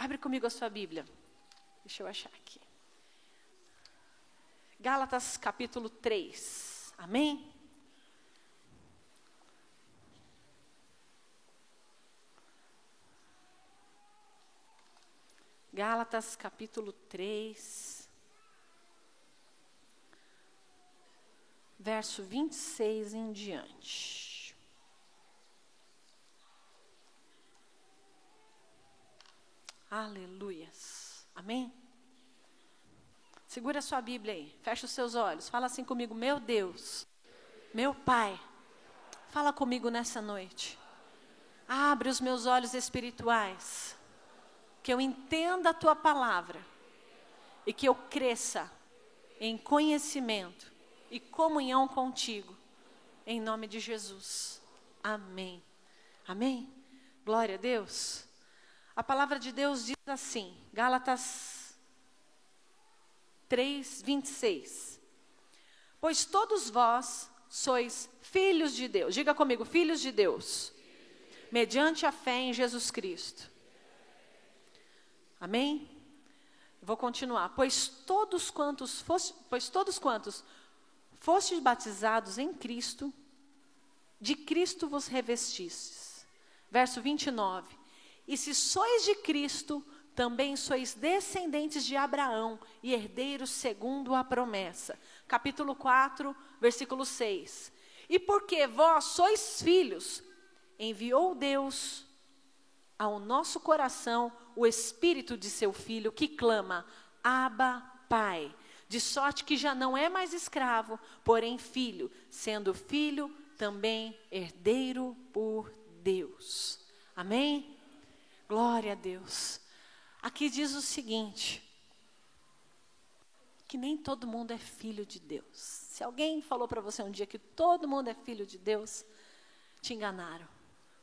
Abre comigo a sua Bíblia. Deixa eu achar aqui. Gálatas capítulo 3. Amém? Gálatas capítulo 3. Verso 26 em diante. Aleluias. Amém? Segura a sua Bíblia aí. Fecha os seus olhos. Fala assim comigo. Meu Deus, meu Pai, fala comigo nessa noite. Abre os meus olhos espirituais. Que eu entenda a Tua palavra. E que eu cresça em conhecimento e comunhão contigo. Em nome de Jesus. Amém. Amém? Glória a Deus. A palavra de Deus diz assim, Gálatas 3, 26. Pois todos vós sois filhos de Deus. Diga comigo, filhos de Deus. Mediante a fé em Jesus Cristo. Amém? Vou continuar. Pois todos quantos fostes batizados em Cristo, de Cristo vos revestistes. Verso 29. E se sois de Cristo, também sois descendentes de Abraão e herdeiros segundo a promessa. Capítulo 4, versículo 6. E porque vós sois filhos, enviou Deus ao nosso coração o Espírito de seu Filho, que clama, Abba, Pai. De sorte que já não é mais escravo, porém filho, sendo filho, também herdeiro por Deus. Amém? Glória a Deus. Aqui diz o seguinte, que nem todo mundo é filho de Deus. Se alguém falou para você um dia que todo mundo é filho de Deus, te enganaram.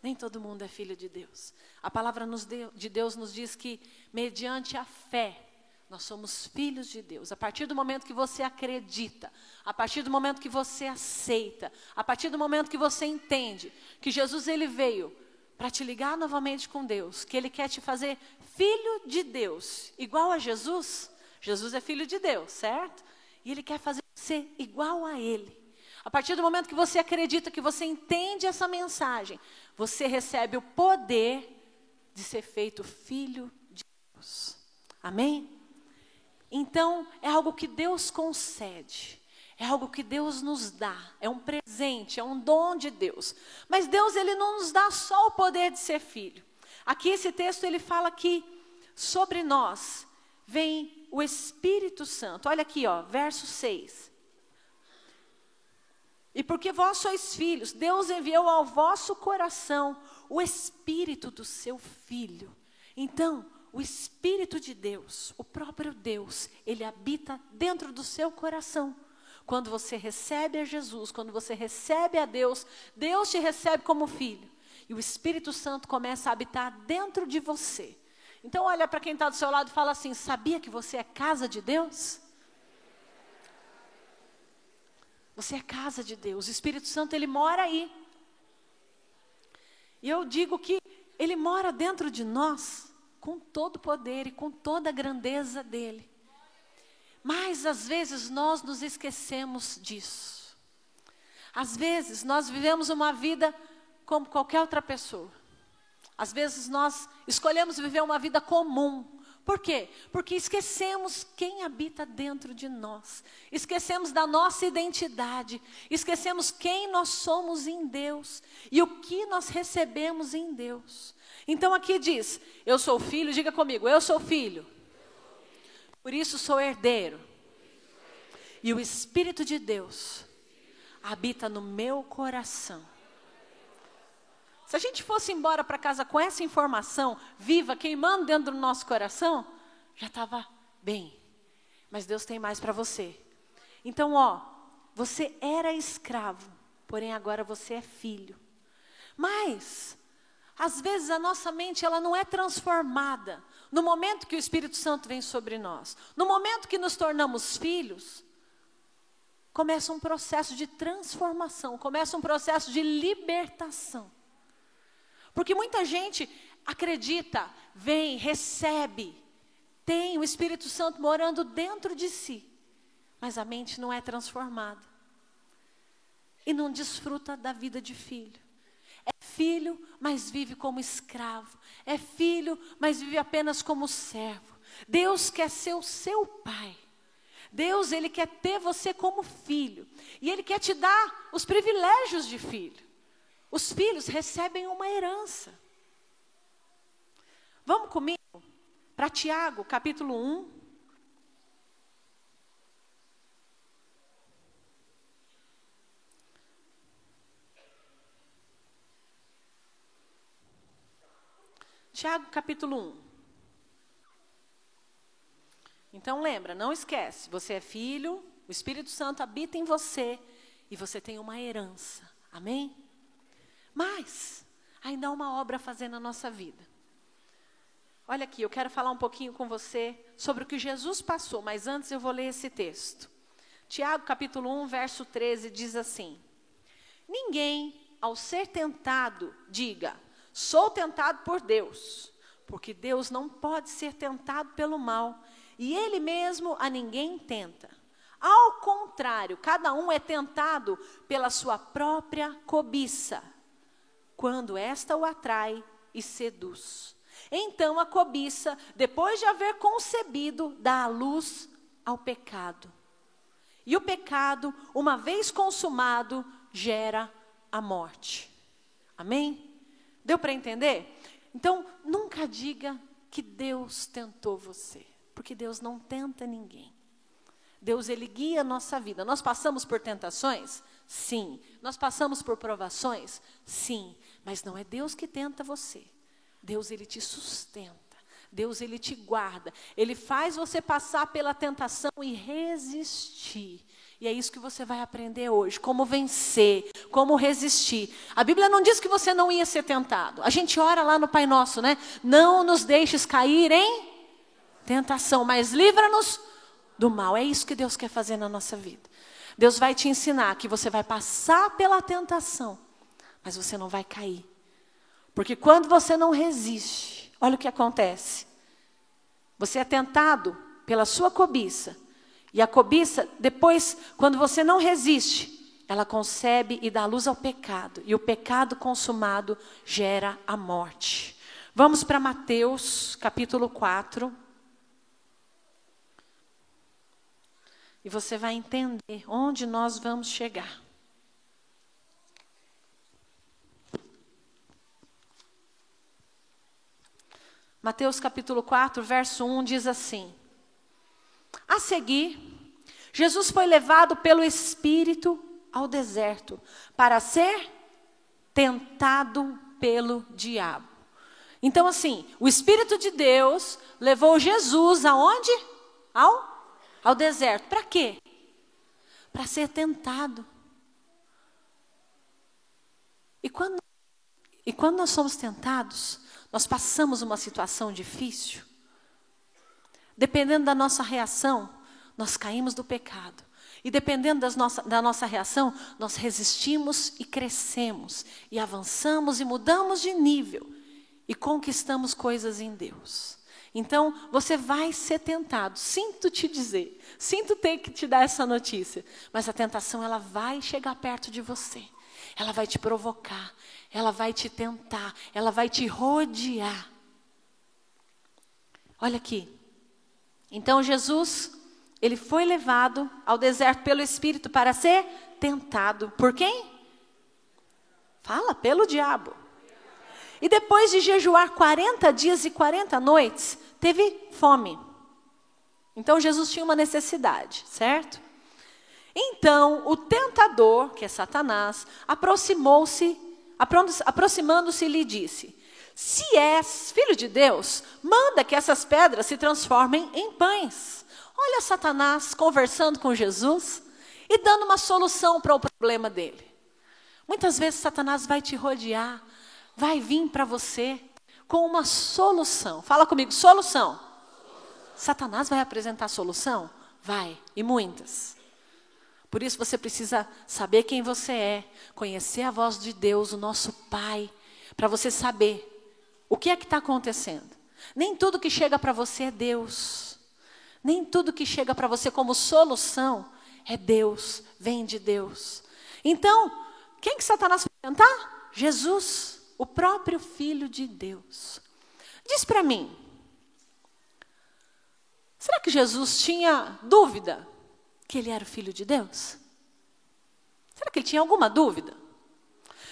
Nem todo mundo é filho de Deus. A palavra de Deus nos diz que mediante a fé, nós somos filhos de Deus. A partir do momento que você acredita, a partir do momento que você aceita, a partir do momento que você entende que Jesus ele veio para te ligar novamente com Deus, que Ele quer te fazer filho de Deus, igual a Jesus. Jesus é filho de Deus, certo? E Ele quer fazer você igual a Ele. A partir do momento que você acredita, que você entende essa mensagem, você recebe o poder de ser feito filho de Deus. Amém? Então, é algo que Deus concede. É algo que Deus nos dá, é um presente, é um dom de Deus. Mas Deus, Ele não nos dá só o poder de ser filho. Aqui esse texto, ele fala que sobre nós vem o Espírito Santo. Olha aqui, ó, verso 6. E porque vós sois filhos, Deus enviou ao vosso coração o Espírito do seu Filho. Então, o Espírito de Deus, o próprio Deus, Ele habita dentro do seu coração. Quando você recebe a Jesus, quando você recebe a Deus, Deus te recebe como filho. E o Espírito Santo começa a habitar dentro de você. Então olha para quem está do seu lado e fala assim, sabia que você é casa de Deus? Você é casa de Deus, o Espírito Santo ele mora aí. E eu digo que ele mora dentro de nós, com todo o poder e com toda a grandeza dele. Mas às vezes nós nos esquecemos disso. Às vezes nós vivemos uma vida como qualquer outra pessoa. Às vezes nós escolhemos viver uma vida comum. Por quê? Porque esquecemos quem habita dentro de nós. Esquecemos da nossa identidade. Esquecemos quem nós somos em Deus. E o que nós recebemos em Deus. Então aqui diz, eu sou filho, diga comigo, eu sou filho. Por isso sou herdeiro. E o Espírito de Deus habita no meu coração. Se a gente fosse embora para casa com essa informação viva, queimando dentro do nosso coração, já estava bem. Mas Deus tem mais para você. Então, ó, você era escravo, porém agora você é filho. Mas, às vezes a nossa mente ela não é transformada. No momento que o Espírito Santo vem sobre nós, no momento que nos tornamos filhos, começa um processo de transformação, começa um processo de libertação. Porque muita gente acredita, vem, recebe, tem o Espírito Santo morando dentro de si, mas a mente não é transformada. E não desfruta da vida de filho. É filho, mas vive como escravo. É filho, mas vive apenas como servo. Deus quer ser o seu pai. Deus, Ele quer ter você como filho. E Ele quer te dar os privilégios de filho. Os filhos recebem uma herança. Vamos comigo para Tiago, capítulo 1. Tiago, capítulo 1. Então lembra, não esquece, você é filho, o Espírito Santo habita em você e você tem uma herança. Amém? Mas ainda há uma obra a fazer na nossa vida. Olha aqui, eu quero falar um pouquinho com você sobre o que Jesus passou, mas antes eu vou ler esse texto. Tiago, capítulo 1, verso 13, diz assim: ninguém, ao ser tentado, diga, sou tentado por Deus, porque Deus não pode ser tentado pelo mal, e Ele mesmo a ninguém tenta. Ao contrário, cada um é tentado pela sua própria cobiça, quando esta o atrai e seduz. Então a cobiça, depois de haver concebido, dá a luz ao pecado. E o pecado, uma vez consumado, gera a morte. Amém? Deu para entender? Então, nunca diga que Deus tentou você, porque Deus não tenta ninguém. Deus, Ele guia a nossa vida. Nós passamos por tentações? Sim. Nós passamos por provações? Sim. Mas não é Deus que tenta você. Deus, Ele te sustenta. Deus, Ele te guarda. Ele faz você passar pela tentação e resistir. E é isso que você vai aprender hoje. Como vencer, como resistir. A Bíblia não diz que você não ia ser tentado. A gente ora lá no Pai Nosso, né? Não nos deixes cair em tentação, mas livra-nos do mal. É isso que Deus quer fazer na nossa vida. Deus vai te ensinar que você vai passar pela tentação, mas você não vai cair. Porque quando você não resiste, olha o que acontece. Você é tentado pela sua cobiça. E a cobiça, depois, quando você não resiste, ela concebe e dá luz ao pecado. E o pecado consumado gera a morte. Vamos para Mateus, capítulo 4. E você vai entender onde nós vamos chegar. Mateus capítulo 4, verso 1 diz assim: a seguir, Jesus foi levado pelo Espírito ao deserto para ser tentado pelo diabo. Então assim, o Espírito de Deus levou Jesus aonde? Ao deserto. Para quê? Para ser tentado. E quando nós somos tentados, nós passamos uma situação difícil, dependendo da nossa reação, nós caímos do pecado. E dependendo da nossa reação, nós resistimos e crescemos, e avançamos e mudamos de nível, e conquistamos coisas em Deus. Então, você vai ser tentado. Sinto te dizer, sinto ter que te dar essa notícia, mas a tentação, ela vai chegar perto de você. Ela vai te provocar, ela vai te tentar, ela vai te rodear. Olha aqui. Então Jesus, Ele foi levado ao deserto pelo Espírito para ser tentado. Por quem? Fala, pelo diabo. E depois de jejuar 40 dias e 40 noites, teve fome. Então Jesus tinha uma necessidade, certo? Então o tentador, que é Satanás, aproximando-se, lhe disse: se és filho de Deus, manda que essas pedras se transformem em pães. Olha Satanás conversando com Jesus e dando uma solução para o problema dele. Muitas vezes Satanás vai te rodear, vai vir para você com uma solução. Fala comigo, solução. Satanás vai apresentar solução? Vai, e muitas. Por isso você precisa saber quem você é, conhecer a voz de Deus, o nosso Pai, para você saber O que é que está acontecendo? Nem tudo que chega para você é Deus. Nem tudo que chega para você como solução é Deus, vem de Deus. Então, quem que Satanás foi tentar? Jesus, o próprio Filho de Deus. Diz para mim, será que Jesus tinha dúvida que ele era o Filho de Deus? Será que ele tinha alguma dúvida?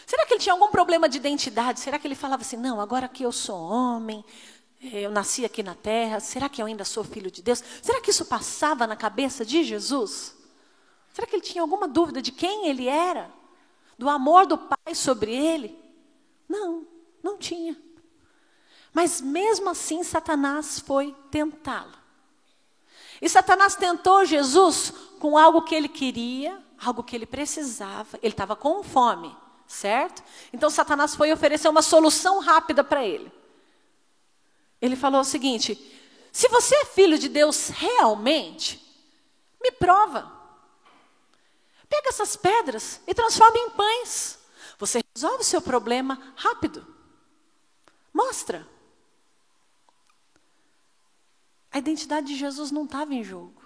Será que ele tinha algum problema de identidade? Será que ele falava assim, não, agora que eu sou homem, eu nasci aqui na terra, será que eu ainda sou filho de Deus? Será que isso passava na cabeça de Jesus? Será que ele tinha alguma dúvida de quem ele era? Do amor do Pai sobre ele? Não, não tinha. Mas mesmo assim Satanás foi tentá-lo. E Satanás tentou Jesus com algo que ele queria, algo que ele precisava. Ele estava com fome, certo? Então Satanás foi oferecer uma solução rápida para ele. Ele falou o seguinte, se você é filho de Deus realmente, me prova. Pega essas pedras e transforma em pães. Você resolve o seu problema rápido. Mostra. A identidade de Jesus não estava em jogo.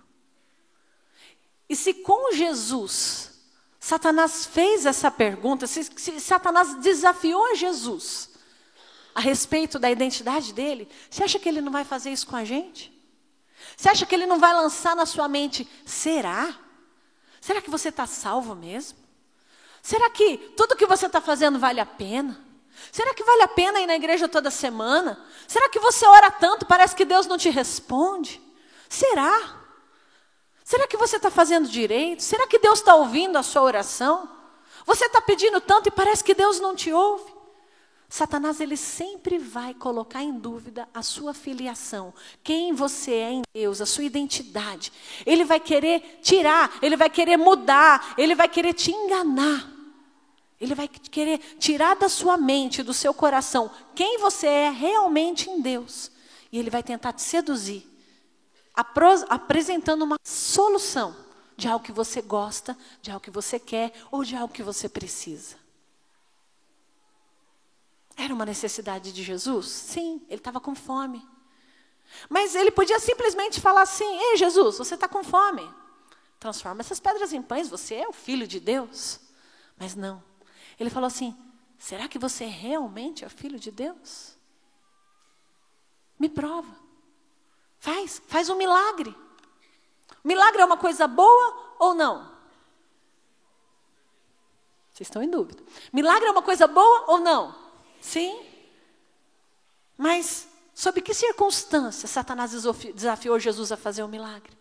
E se com Jesus, Satanás fez essa pergunta, se Satanás desafiou Jesus a respeito da identidade dele, você acha que ele não vai fazer isso com a gente? Você acha que ele não vai lançar na sua mente, será? Será que você está salvo mesmo? Será que tudo que você está fazendo vale a pena? Será que vale a pena ir na igreja toda semana? Será que você ora tanto, parece que Deus não te responde? Será? Será que você está fazendo direito? Será que Deus está ouvindo a sua oração? Você está pedindo tanto e parece que Deus não te ouve? Satanás, ele sempre vai colocar em dúvida a sua filiação, quem você é em Deus, a sua identidade. Ele vai querer tirar, ele vai querer mudar, ele vai querer te enganar. Ele vai querer tirar da sua mente, do seu coração, quem você é realmente em Deus. E ele vai tentar te seduzir, apresentando uma solução de algo que você gosta, de algo que você quer ou de algo que você precisa. Era uma necessidade de Jesus? Sim, ele estava com fome. Mas ele podia simplesmente falar assim, ei Jesus, você está com fome. Transforma essas pedras em pães, você é o Filho de Deus. Mas não. Ele falou assim, será que você realmente é o Filho de Deus? Me prova. Faz um milagre. Milagre é uma coisa boa ou não? Vocês estão em dúvida. Milagre é uma coisa boa ou não? Sim. Mas sob que circunstâncias Satanás desafiou Jesus a fazer um milagre?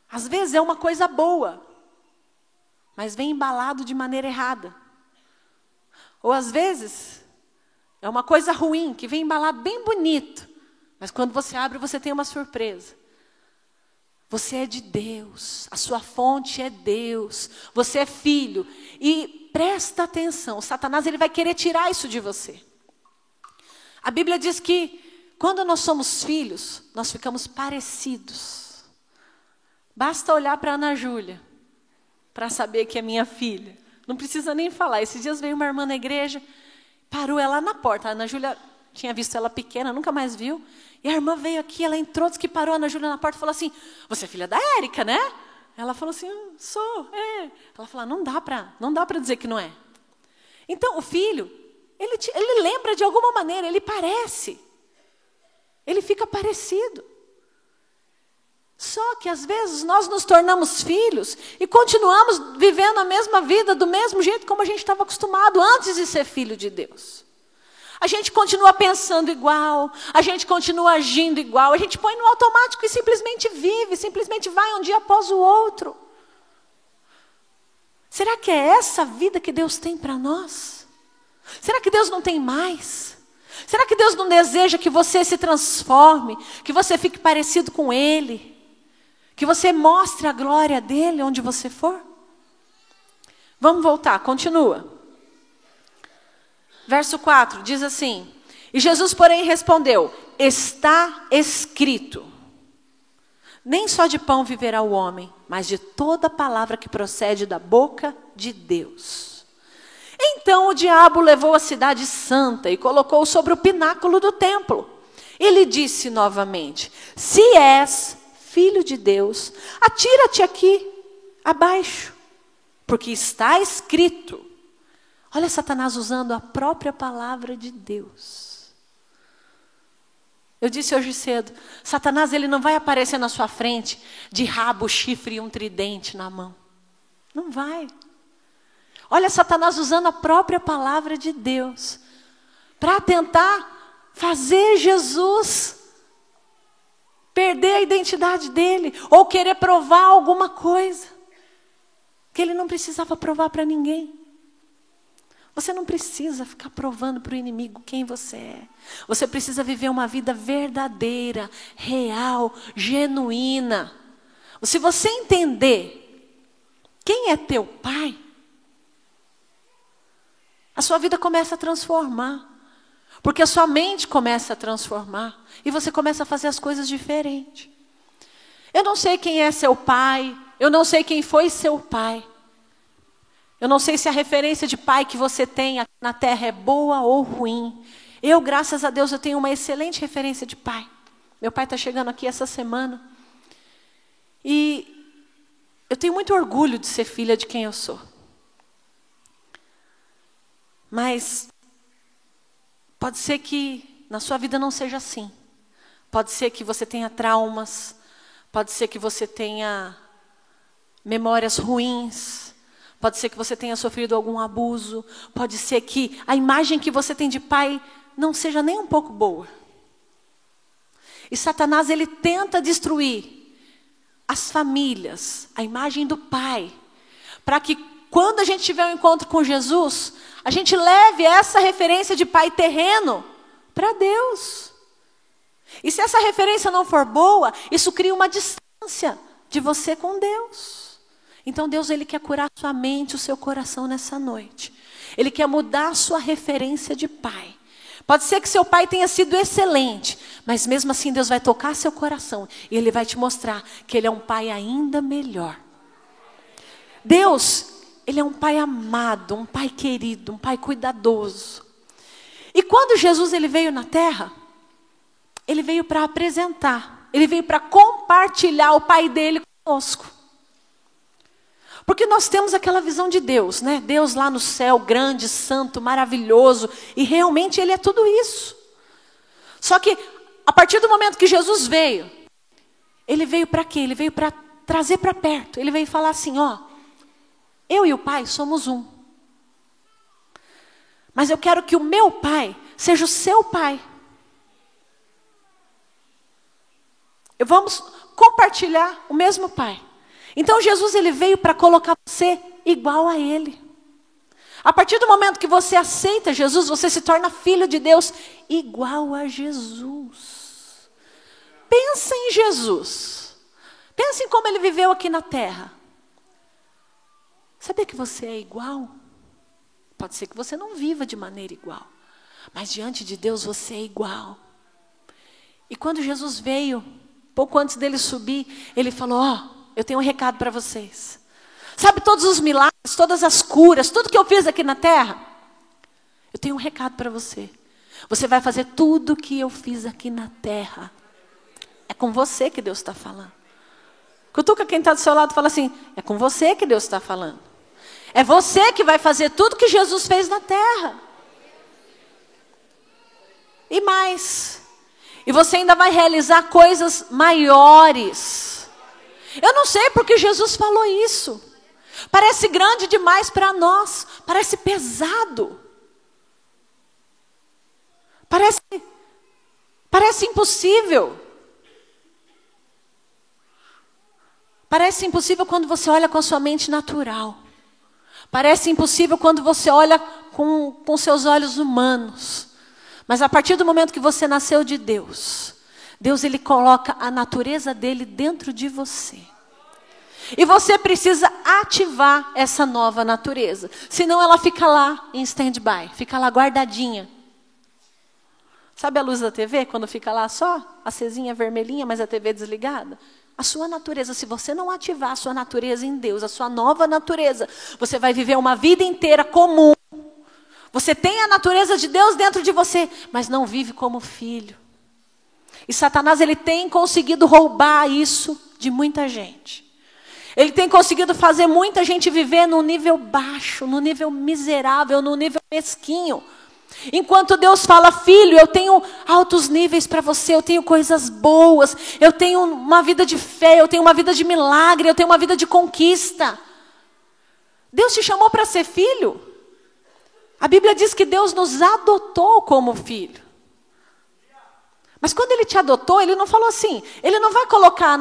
Às vezes é uma coisa boa, mas vem embalado de maneira errada. Ou às vezes é uma coisa ruim, que vem embalado bem bonito, mas quando você abre você tem uma surpresa. Você é de Deus, a sua fonte é Deus, você é filho. E presta atenção, Satanás ele vai querer tirar isso de você. A Bíblia diz que quando nós somos filhos, nós ficamos parecidos. Basta olhar para a Ana Júlia, para saber que é minha filha. Não precisa nem falar. Esses dias veio uma irmã na igreja, parou ela na porta. A Ana Júlia tinha visto ela pequena, nunca mais viu. E a irmã veio aqui, ela entrou, disse que parou a Ana Júlia na porta e falou assim, você é filha da Érica, né? Ela falou assim, sou, é. Ela falou, não dá para dizer que não é. Então, o filho, ele lembra de alguma maneira, ele parece. Ele fica parecido. Só que às vezes nós nos tornamos filhos e continuamos vivendo a mesma vida do mesmo jeito como a gente estava acostumado antes de ser filho de Deus. A gente continua pensando igual, a gente continua agindo igual, a gente põe no automático e simplesmente vive, simplesmente vai um dia após o outro. Será que é essa a vida que Deus tem para nós? Será que Deus não tem mais? Será que Deus não deseja que você se transforme, que você fique parecido com Ele? Que você mostre a glória dEle onde você for? Vamos voltar, continua. Verso 4 diz assim, e Jesus porém respondeu, está escrito, nem só de pão viverá o homem, mas de toda palavra que procede da boca de Deus. Então o diabo levou a cidade santa e colocou sobre o pináculo do templo. Ele disse novamente: se és filho de Deus, atira-te aqui abaixo, porque está escrito. Olha Satanás usando a própria palavra de Deus. Eu disse hoje cedo, Satanás ele não vai aparecer na sua frente de rabo, chifre e um tridente na mão. Não vai. Olha Satanás usando a própria palavra de Deus para tentar fazer Jesus perder a identidade dele ou querer provar alguma coisa que ele não precisava provar para ninguém. Você não precisa ficar provando para o inimigo quem você é. Você precisa viver uma vida verdadeira, real, genuína. Se você entender quem é teu pai, a sua vida começa a transformar. Porque a sua mente começa a transformar. E você começa a fazer as coisas diferentes. Eu não sei quem é seu pai. Eu não sei quem foi seu pai. Eu não sei se a referência de pai que você tem aqui na terra é boa ou ruim. Eu, graças a Deus, eu tenho uma excelente referência de pai. Meu pai está chegando aqui essa semana. E eu tenho muito orgulho de ser filha de quem eu sou. Mas pode ser que na sua vida não seja assim. Pode ser que você tenha traumas. Pode ser que você tenha memórias ruins. Pode ser que você tenha sofrido algum abuso. Pode ser que a imagem que você tem de pai não seja nem um pouco boa. E Satanás, ele tenta destruir as famílias, a imagem do pai, para que quando a gente tiver um encontro com Jesus, a gente leve essa referência de pai terreno para Deus. E se essa referência não for boa, isso cria uma distância de você com Deus. Então Deus, ele quer curar a sua mente, o seu coração nessa noite. Ele quer mudar a sua referência de pai. Pode ser que seu pai tenha sido excelente, mas mesmo assim Deus vai tocar seu coração e ele vai te mostrar que ele é um pai ainda melhor. Deus, ele é um pai amado, um pai querido, um pai cuidadoso. E quando Jesus ele veio na terra, ele veio para apresentar, ele veio para compartilhar o pai dele conosco. Porque nós temos aquela visão de Deus, né? Deus lá no céu, grande, santo, maravilhoso. E realmente ele é tudo isso. Só que a partir do momento que Jesus veio, ele veio para quê? Ele veio para trazer para perto. Ele veio falar assim, ó, eu e o Pai somos um. Mas eu quero que o meu Pai seja o seu Pai. Vamos compartilhar o mesmo Pai. Então Jesus ele veio para colocar você igual a ele. A partir do momento que você aceita Jesus, você se torna filho de Deus igual a Jesus. Pensa em Jesus. Pensa em como ele viveu aqui na terra. Sabia que você é igual? Pode ser que você não viva de maneira igual, mas diante de Deus você é igual. E quando Jesus veio, pouco antes dele subir, ele falou, ó, eu tenho um recado para vocês. Sabe todos os milagres, todas as curas, tudo que eu fiz aqui na terra? Eu tenho um recado para você. Você vai fazer tudo que eu fiz aqui na terra. É com você que Deus está falando. Cutuca quem está do seu lado e fala assim, é com você que Deus está falando. É você que vai fazer tudo que Jesus fez na terra. E mais. E você ainda vai realizar coisas maiores. Eu não sei porque Jesus falou isso. Parece grande demais para nós. Parece pesado. Parece impossível. Parece impossível quando você olha com a sua mente natural. Parece impossível quando você olha com seus olhos humanos. Mas a partir do momento que você nasceu de Deus, Deus ele coloca a natureza dele dentro de você. E você precisa ativar essa nova natureza. Senão ela fica lá em stand-by, fica lá guardadinha. Sabe a luz da TV, quando fica lá só acesinha, vermelhinha, mas a TV desligada? A sua natureza, se você não ativar a sua natureza em Deus, a sua nova natureza, você vai viver uma vida inteira comum, Você tem a natureza de Deus dentro de você, mas não vive como filho. E Satanás, ele tem conseguido roubar isso de muita gente. Ele tem conseguido fazer muita gente viver num nível baixo, num nível miserável, num nível mesquinho. Enquanto Deus fala, filho, eu tenho altos níveis para você, eu tenho coisas boas, eu tenho uma vida de fé, eu tenho uma vida de milagre, eu tenho uma vida de conquista. Deus te chamou para ser filho. A Bíblia diz que Deus nos adotou como filho. Mas quando Ele te adotou, Ele não falou assim, Ele não vai colocar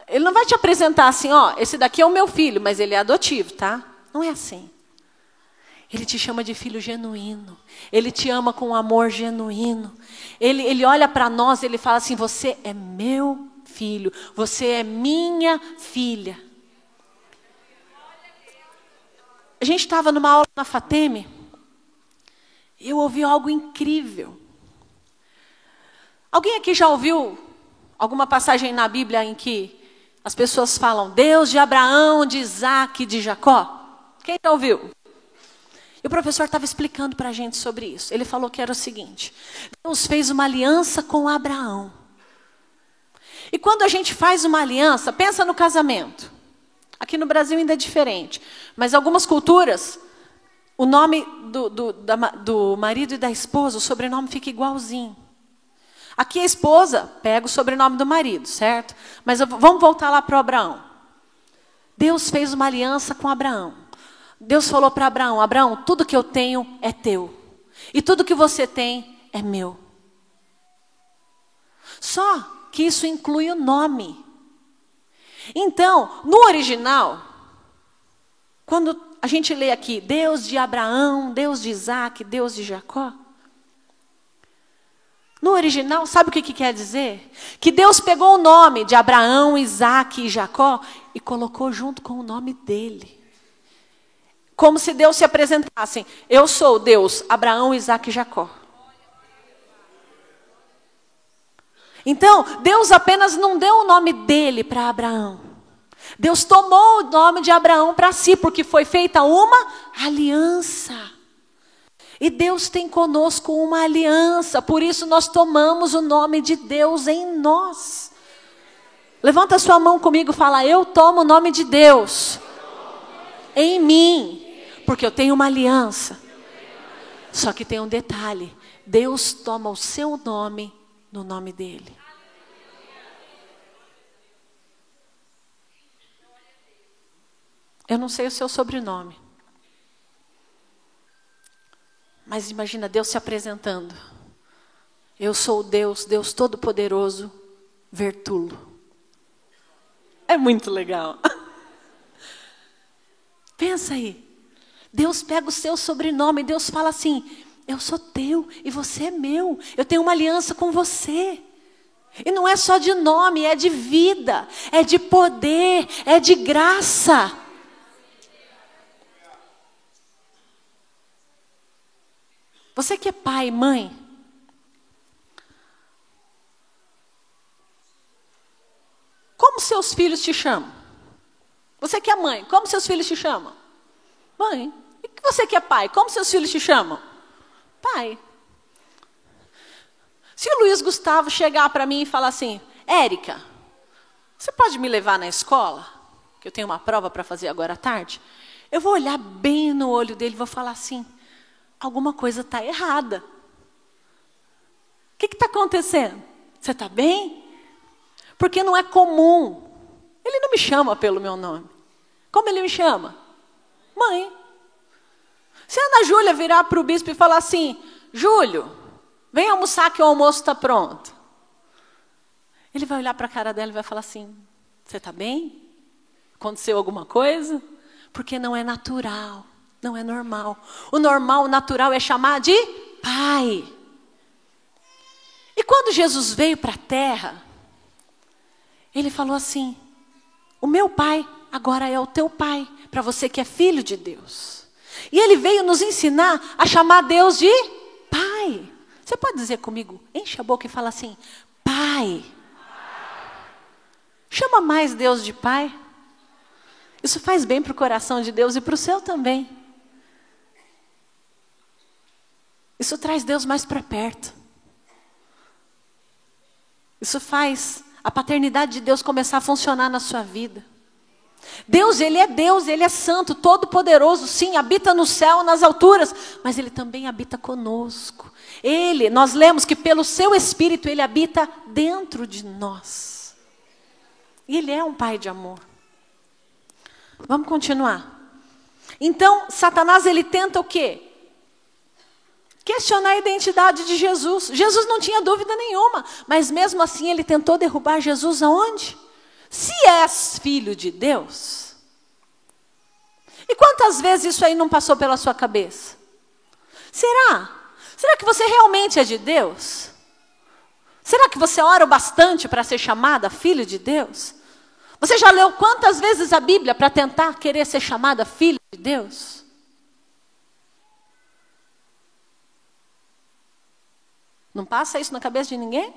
Ele não vai te apresentar assim, ó, esse daqui é o meu filho, mas ele é adotivo, tá? Não é assim. Ele te chama de filho genuíno. Ele te ama com um amor genuíno. Ele olha para nós, ele fala assim, você é meu filho, você é minha filha. A gente estava numa aula na FATEM, e eu ouvi algo incrível. Alguém aqui já ouviu alguma passagem na Bíblia em que as pessoas falam, Deus de Abraão, de Isaac, de Jacó? Quem já ouviu? E o professor estava explicando para a gente sobre isso. Ele falou que era o seguinte, Deus fez uma aliança com Abraão. E quando a gente faz uma aliança, pensa no casamento. Aqui no Brasil ainda é diferente. Mas algumas culturas, o nome do marido e da esposa, o sobrenome fica igualzinho. Aqui a esposa pega o sobrenome do marido, certo? Mas vamos voltar lá para o Abraão. Deus fez uma aliança com Abraão. Deus falou para Abraão, Abraão, tudo que eu tenho é teu. E tudo que você tem é meu. Só que isso inclui o nome. Então, no original, quando a gente lê aqui, Deus de Abraão, Deus de Isaac, Deus de Jacó, no original, sabe o que quer dizer? Que Deus pegou o nome de Abraão, Isaac e Jacó e colocou junto com o nome dele. Como se Deus se apresentasse, eu sou Deus, Abraão, Isaac e Jacó. Então, Deus apenas não deu o nome dele para Abraão. Deus tomou o nome de Abraão para si, porque foi feita uma aliança. E Deus tem conosco uma aliança, por isso nós tomamos o nome de Deus em nós. Levanta a sua mão comigo e fala, eu tomo o nome de Deus em mim, porque eu tenho uma aliança. Só que tem um detalhe, Deus toma o seu nome no nome dele. Eu não sei o seu sobrenome. Mas imagina Deus se apresentando. Eu sou o Deus, Deus Todo-Poderoso, Vertulo. É muito legal. Pensa aí. Deus pega o seu sobrenome, Deus fala assim, eu sou teu e você é meu. Eu tenho uma aliança com você. E não é só de nome, é de vida, é de poder, é de graça. Você que é pai, mãe, como seus filhos te chamam? Você que é mãe, como seus filhos te chamam? Mãe. E você que é pai, como seus filhos te chamam? Pai. Se o Luiz Gustavo chegar para mim e falar assim, Érica, você pode me levar na escola? Que eu tenho uma prova para fazer agora à tarde. Eu vou olhar bem no olho dele e vou falar assim, alguma coisa está errada. O que está acontecendo? Você está bem? Porque não é comum. Ele não me chama pelo meu nome. Como ele me chama? Mãe. Se a Ana Júlia virar para o bispo e falar assim, Júlio, vem almoçar que o almoço está pronto. Ele vai olhar para a cara dela e vai falar assim, você está bem? Aconteceu alguma coisa? Porque não é natural. Não é normal. O normal, o natural é chamar de pai. E quando Jesus veio para a terra, ele falou assim, o meu pai agora é o teu pai, para você que é filho de Deus. E ele veio nos ensinar a chamar Deus de pai. Você pode dizer comigo, enche a boca e fala assim, pai. Chama mais Deus de pai. Isso faz bem para o coração de Deus e para o seu também. Isso traz Deus mais para perto. Isso faz a paternidade de Deus começar a funcionar na sua vida. Deus, Ele é santo, todo-poderoso, sim, habita no céu, nas alturas, mas Ele também habita conosco. Nós lemos que pelo seu Espírito Ele habita dentro de nós. E Ele é um Pai de amor. Vamos continuar. Então, Satanás, ele tenta o quê? Questionar a identidade de Jesus. Jesus não tinha dúvida nenhuma, mas mesmo assim ele tentou derrubar Jesus aonde? Se és filho de Deus. E quantas vezes isso aí não passou pela sua cabeça? Será? Será que você realmente é de Deus? Será que você ora o bastante para ser chamada filho de Deus? Você já leu quantas vezes a Bíblia para tentar querer ser chamada filho de Deus? Não passa isso na cabeça de ninguém?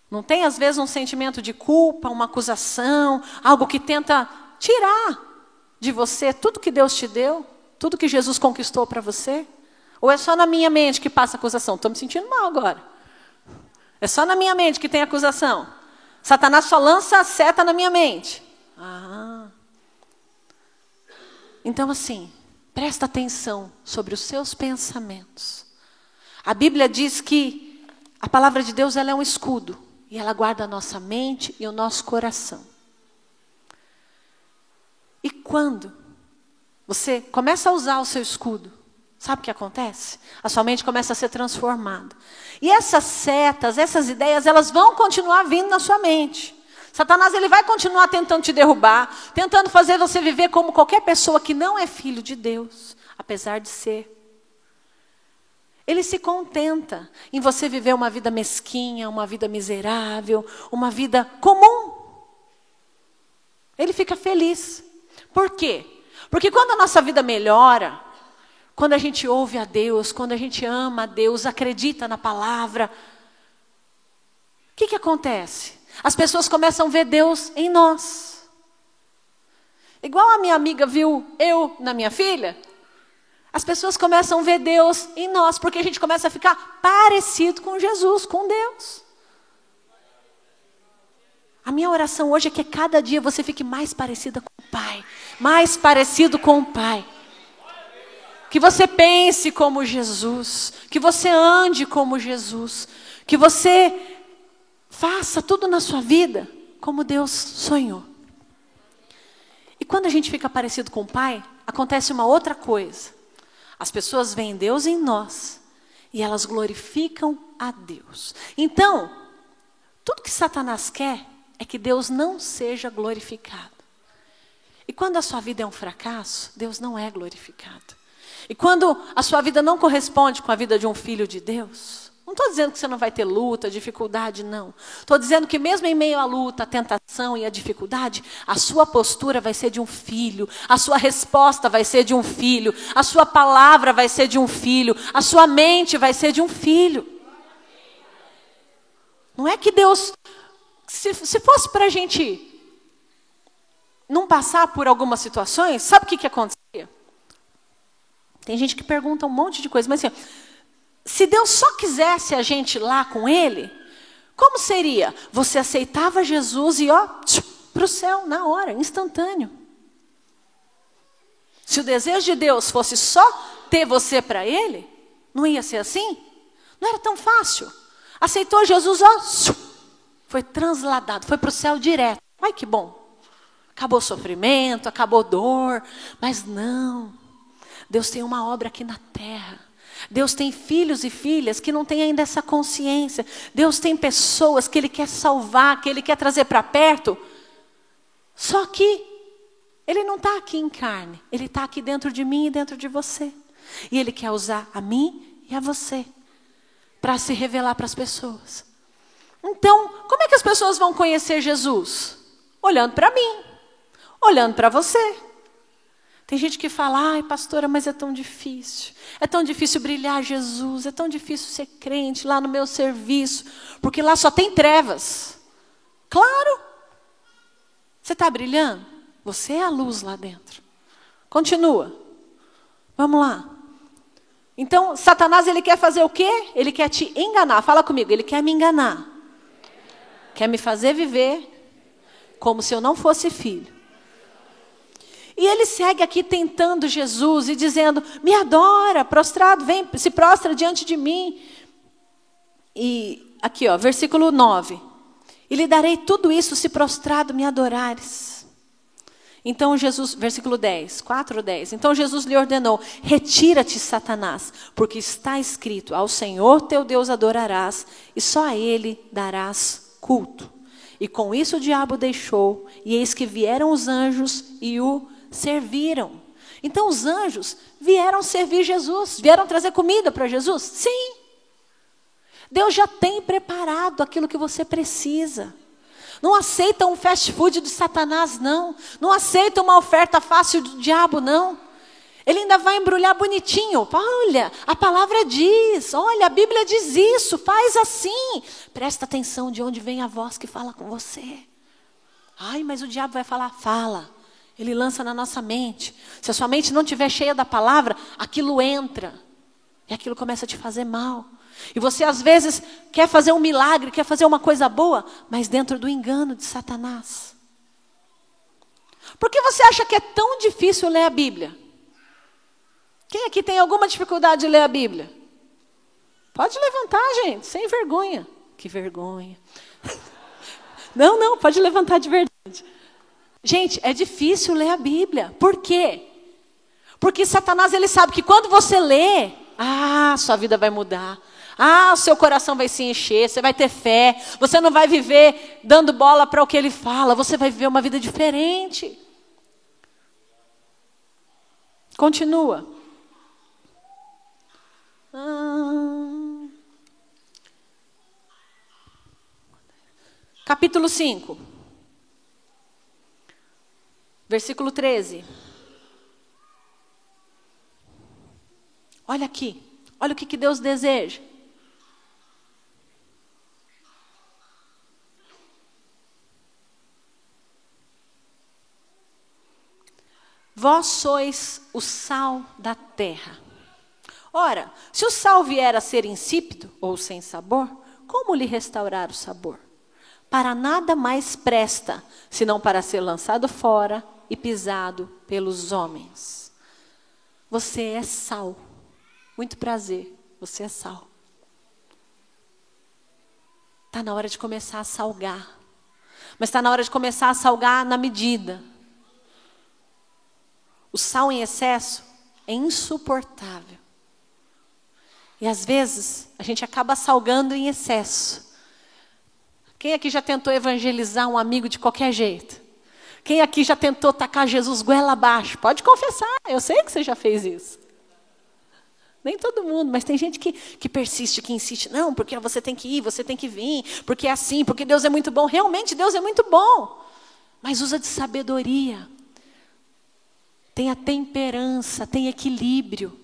Não tem às vezes um sentimento de culpa, uma acusação, algo que tenta tirar de você tudo que Deus te deu, tudo que Jesus conquistou para você? Ou é só na minha mente que passa acusação? Estou me sentindo mal agora. É só na minha mente que tem acusação. Satanás só lança a seta na minha mente. Então assim, presta atenção sobre os seus pensamentos. A Bíblia diz que a palavra de Deus ela é um escudo. E ela guarda a nossa mente e o nosso coração. E quando você começa a usar o seu escudo, sabe o que acontece? A sua mente começa a ser transformada. E essas setas, essas ideias, elas vão continuar vindo na sua mente. Satanás ele vai continuar tentando te derrubar, tentando fazer você viver como qualquer pessoa que não é filho de Deus, apesar de ser. Ele se contenta em você viver uma vida mesquinha, uma vida miserável, uma vida comum. Ele fica feliz. Por quê? Porque quando a nossa vida melhora, quando a gente ouve a Deus, quando a gente ama a Deus, acredita na palavra, o que acontece? As pessoas começam a ver Deus em nós. Igual a minha amiga viu eu na minha filha, as pessoas começam a ver Deus em nós, porque a gente começa a ficar parecido com Jesus, com Deus. A minha oração hoje é que cada dia você fique mais parecida com o Pai, mais parecido com o Pai. Que você pense como Jesus, que você ande como Jesus, que você faça tudo na sua vida como Deus sonhou. E quando a gente fica parecido com o Pai, acontece uma outra coisa. As pessoas veem Deus em nós e elas glorificam a Deus. Então, tudo que Satanás quer é que Deus não seja glorificado. E quando a sua vida é um fracasso, Deus não é glorificado. E quando a sua vida não corresponde com a vida de um filho de Deus, não estou dizendo que você não vai ter luta, dificuldade, não. Estou dizendo que mesmo em meio à luta, à tentação e à dificuldade, a sua postura vai ser de um filho, a sua resposta vai ser de um filho, a sua palavra vai ser de um filho, a sua mente vai ser de um filho. Não é que Deus, se fosse para a gente não passar por algumas situações, sabe o que acontecia? Tem gente que pergunta um monte de coisa, mas assim, se Deus só quisesse a gente lá com Ele, como seria? Você aceitava Jesus e para o céu, na hora, instantâneo. Se o desejo de Deus fosse só ter você para Ele, não ia ser assim? Não era tão fácil. Aceitou Jesus, foi transladado, foi para o céu direto. Ai, que bom. Acabou o sofrimento, acabou dor, mas não. Deus tem uma obra aqui na terra. Deus tem filhos e filhas que não têm ainda essa consciência. Deus tem pessoas que Ele quer salvar, que Ele quer trazer para perto. Só que Ele não está aqui em carne. Ele está aqui dentro de mim e dentro de você. E Ele quer usar a mim e a você para se revelar para as pessoas. Então, como é que as pessoas vão conhecer Jesus? Olhando para mim, olhando para você. Tem gente que fala, ai pastora, mas é tão difícil. É tão difícil brilhar Jesus, é tão difícil ser crente lá no meu serviço, porque lá só tem trevas. Claro. Você está brilhando? Você é a luz lá dentro. Continua. Vamos lá. Então, Satanás, ele quer fazer o quê? Ele quer te enganar. Fala comigo, ele quer me enganar. Quer me fazer viver como se eu não fosse filho. E ele segue aqui tentando Jesus e dizendo, me adora, prostrado, vem, se prostra diante de mim. E aqui, ó, versículo 9. E lhe darei tudo isso se prostrado me adorares. Então Jesus, versículo 10, 4:10. Então Jesus lhe ordenou, retira-te, Satanás, porque está escrito, ao Senhor teu Deus adorarás, e só a Ele darás culto. E com isso o diabo deixou, e eis que vieram os anjos e o serviram. Então os anjos vieram servir Jesus, vieram trazer comida para Jesus? Sim. Deus já tem preparado aquilo que você precisa. Não aceita um fast food de Satanás, não. Não aceita uma oferta fácil do diabo, não. Ele ainda vai embrulhar bonitinho. Olha, a palavra diz, olha, a Bíblia diz isso, faz assim. Presta atenção de onde vem a voz que fala com você. Ai, mas o diabo vai falar, fala. Ele lança na nossa mente. Se a sua mente não estiver cheia da palavra, aquilo entra. E aquilo começa a te fazer mal. E você às vezes quer fazer um milagre, quer fazer uma coisa boa, mas dentro do engano de Satanás. Por que você acha que é tão difícil ler a Bíblia? Quem aqui tem alguma dificuldade de ler a Bíblia? Pode levantar, gente, sem vergonha. Que vergonha. Não, pode levantar de verdade. Gente, é difícil ler a Bíblia. Por quê? Porque Satanás, ele sabe que quando você lê, sua vida vai mudar. O seu coração vai se encher, você vai ter fé. Você não vai viver dando bola para o que ele fala. Você vai viver uma vida diferente. Continua. Capítulo 5. Versículo 13. Olha aqui. Olha o que Deus deseja. Vós sois o sal da terra. Ora, se o sal vier a ser insípido ou sem sabor, como lhe restaurar o sabor? Para nada mais presta, senão para ser lançado fora e pisado pelos homens. Você é sal. Muito prazer, você é sal. Está na hora de começar a salgar. Mas está na hora de começar a salgar na medida. O sal em excesso é insuportável. E às vezes a gente acaba salgando em excesso. Quem aqui já tentou evangelizar um amigo de qualquer jeito? Quem aqui já tentou tacar Jesus goela abaixo? Pode confessar, eu sei que você já fez isso. Nem todo mundo, mas tem gente que persiste, que insiste. Não, porque você tem que ir, você tem que vir. Porque é assim, porque Deus é muito bom. Realmente Deus é muito bom. Mas usa de sabedoria. Tenha temperança, tenha equilíbrio.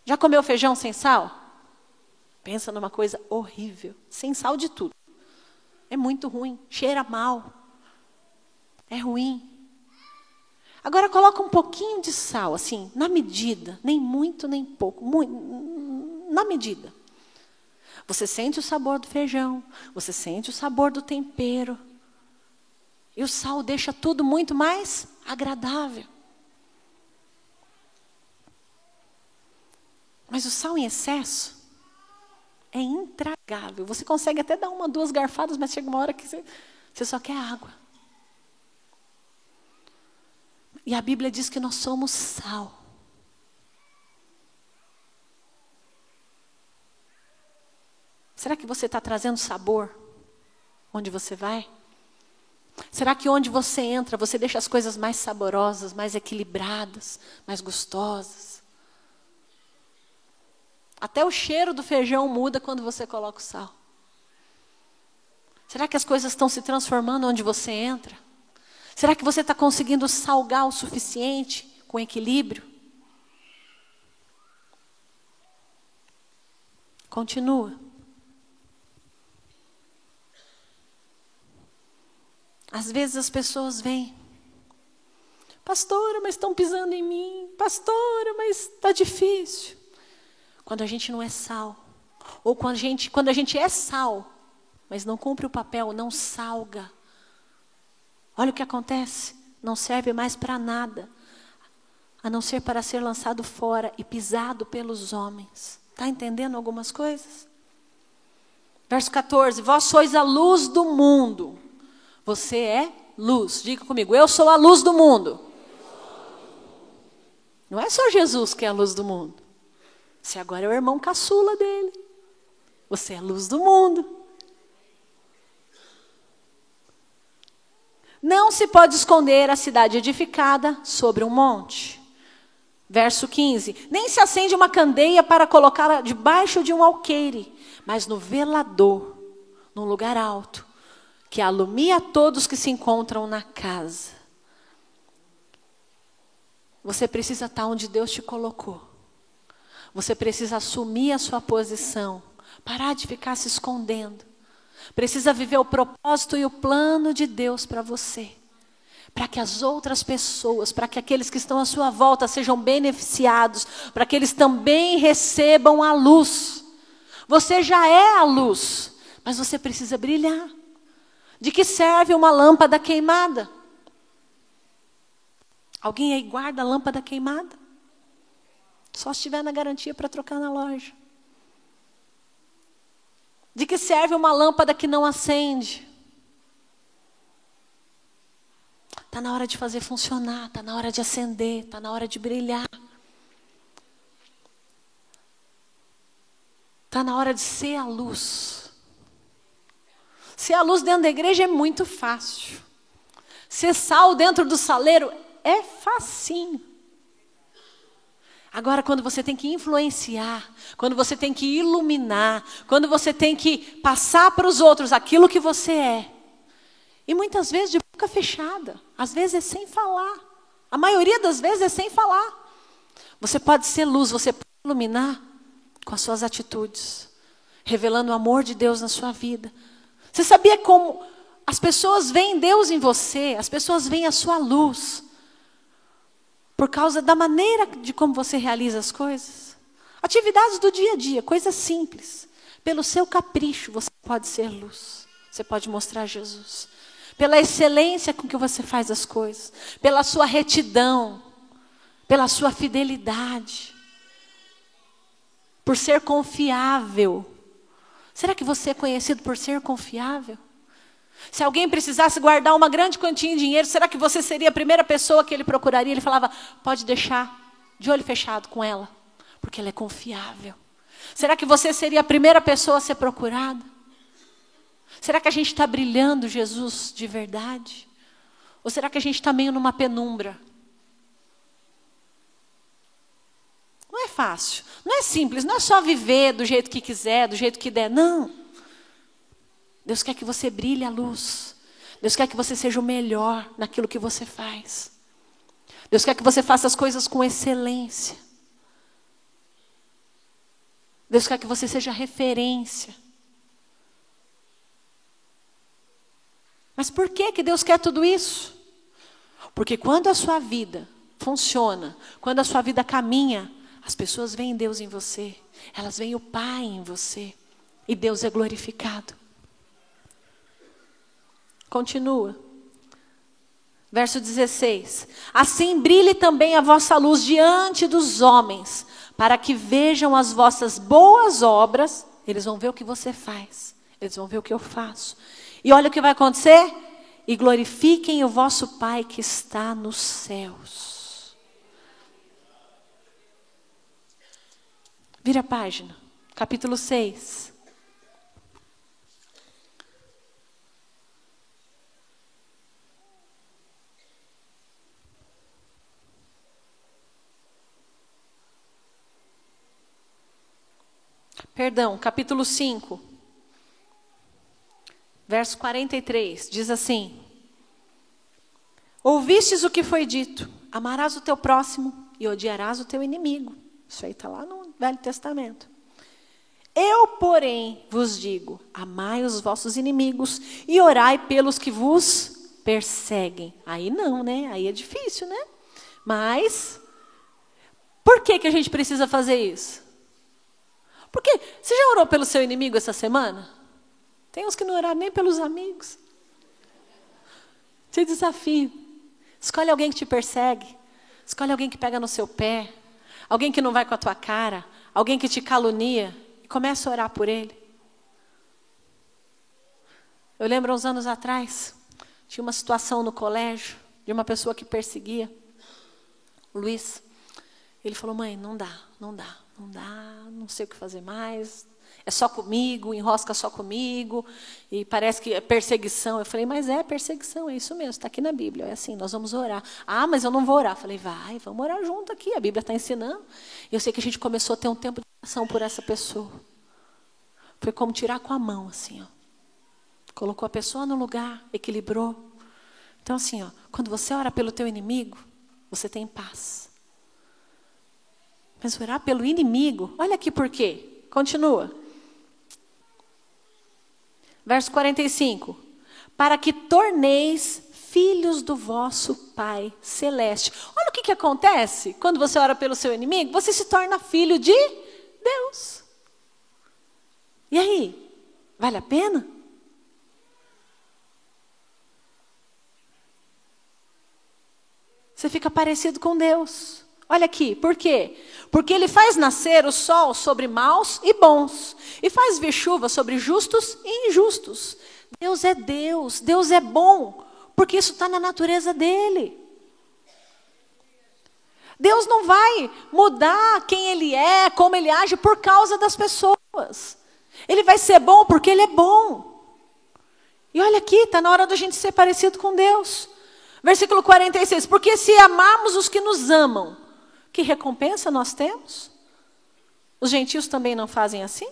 Já comeu feijão sem sal? Pensa numa coisa horrível. Sem sal de tudo. É muito ruim, cheira mal. É ruim. Agora coloca um pouquinho de sal, assim, na medida. Nem muito, nem pouco. Na medida. Você sente o sabor do feijão. Você sente o sabor do tempero. E o sal deixa tudo muito mais agradável. Mas o sal em excesso é intragável. Você consegue até dar 1, 2 garfadas, mas chega uma hora que você só quer água. E a Bíblia diz que nós somos sal. Será que você está trazendo sabor onde você vai? Será que onde você entra, você deixa as coisas mais saborosas, mais equilibradas, mais gostosas? Até o cheiro do feijão muda quando você coloca o sal. Será que as coisas estão se transformando onde você entra? Será que você está conseguindo salgar o suficiente com equilíbrio? Continua. Às vezes as pessoas vêm. Pastora, mas estão pisando em mim. Pastora, mas está difícil. Quando a gente não é sal. Ou quando a gente é sal, mas não cumpre o papel, não salga. Olha o que acontece. Não serve mais para nada. A não ser para ser lançado fora e pisado pelos homens. Está entendendo algumas coisas? Verso 14. Vós sois a luz do mundo. Você é luz. Diga comigo, eu sou a luz do mundo. Não é só Jesus que é a luz do mundo. Você agora é o irmão caçula dele. Você é a luz do mundo. Não se pode esconder a cidade edificada sobre um monte. Verso 15. Nem se acende uma candeia para colocá-la debaixo de um alqueire, mas no velador, num lugar alto, que alumia a todos que se encontram na casa. Você precisa estar onde Deus te colocou. Você precisa assumir a sua posição. Parar de ficar se escondendo. Precisa viver o propósito e o plano de Deus para você. Para que as outras pessoas, para que aqueles que estão à sua volta sejam beneficiados. Para que eles também recebam a luz. Você já é a luz, mas você precisa brilhar. De que serve uma lâmpada queimada? Alguém aí guarda a lâmpada queimada? Só se estiver na garantia para trocar na loja. De que serve uma lâmpada que não acende? Está na hora de fazer funcionar, está na hora de acender, está na hora de brilhar. Está na hora de ser a luz. Ser a luz dentro da igreja é muito fácil. Ser sal dentro do saleiro é facinho. Agora, quando você tem que influenciar, quando você tem que iluminar, quando você tem que passar para os outros aquilo que você é. E muitas vezes de boca fechada, às vezes é sem falar. A maioria das vezes é sem falar. Você pode ser luz, você pode iluminar com as suas atitudes, revelando o amor de Deus na sua vida. Você sabia como as pessoas veem Deus em você, as pessoas veem a sua luz, por causa da maneira de como você realiza as coisas? Atividades do dia a dia, coisas simples. Pelo seu capricho, você pode ser luz. Você pode mostrar Jesus. Pela excelência com que você faz as coisas. Pela sua retidão. Pela sua fidelidade. Por ser confiável. Será que você é conhecido por ser confiável? Se alguém precisasse guardar uma grande quantia de dinheiro, será que você seria a primeira pessoa que ele procuraria? Ele falava, pode deixar de olho fechado com ela, porque ela é confiável. Será que você seria a primeira pessoa a ser procurada? Será que a gente está brilhando Jesus de verdade? Ou será que a gente está meio numa penumbra? Não é fácil, não é simples, não é só viver do jeito que quiser, do jeito que der, não. Deus quer que você brilhe a luz. Deus quer que você seja o melhor naquilo que você faz. Deus quer que você faça as coisas com excelência. Deus quer que você seja referência. Mas por que Deus quer tudo isso? Porque quando a sua vida funciona, quando a sua vida caminha, as pessoas veem Deus em você. Elas veem o Pai em você. E Deus é glorificado. Continua. Verso 16. Assim brilhe também a vossa luz diante dos homens, para que vejam as vossas boas obras. Eles vão ver o que você faz. Eles vão ver o que eu faço. E olha o que vai acontecer. E glorifiquem o vosso Pai que está nos céus. Vira a página. Capítulo 6. Perdão, capítulo 5, verso 43, diz assim: ouvistes o que foi dito, amarás o teu próximo e odiarás o teu inimigo. Isso aí está lá no Velho Testamento. Eu, porém, vos digo, amai os vossos inimigos e orai pelos que vos perseguem. Aí não, né? Aí é difícil, né? Mas, por que a gente precisa fazer isso? Porque, você já orou pelo seu inimigo essa semana? Tem uns que não oraram nem pelos amigos. Te desafio. Escolhe alguém que te persegue. Escolhe alguém que pega no seu pé. Alguém que não vai com a tua cara. Alguém que te calunia. E começa a orar por ele. Eu lembro uns anos atrás, tinha uma situação no colégio, de uma pessoa que perseguia o Luiz. Ele falou, mãe, não dá, não sei o que fazer mais. É só comigo, enrosca só comigo, e parece que é perseguição. Eu falei, mas é perseguição, é isso mesmo, está aqui na Bíblia, é assim, nós vamos orar. Ah, mas eu não vou orar. Eu falei, vamos orar junto aqui, a Bíblia está ensinando. E eu sei que a gente começou a ter um tempo de oração por essa pessoa. Foi como tirar com a mão, assim, ó. Colocou a pessoa no lugar, equilibrou. Então, assim, ó, quando você ora pelo teu inimigo, você tem paz. Mas orar pelo inimigo, olha aqui por quê. Continua. Verso 45. Para que torneis filhos do vosso Pai Celeste. Olha o que acontece quando você ora pelo seu inimigo. Você se torna filho de Deus. E aí? Vale a pena? Você fica parecido com Deus. Olha aqui, por quê? Porque Ele faz nascer o sol sobre maus e bons. E faz vir chuva sobre justos e injustos. Deus é bom. Porque isso está na natureza dEle. Deus não vai mudar quem Ele é, como Ele age por causa das pessoas. Ele vai ser bom porque Ele é bom. E olha aqui, está na hora da gente ser parecido com Deus. Versículo 46. Porque se amarmos os que nos amam, que recompensa nós temos? Os gentios também não fazem assim?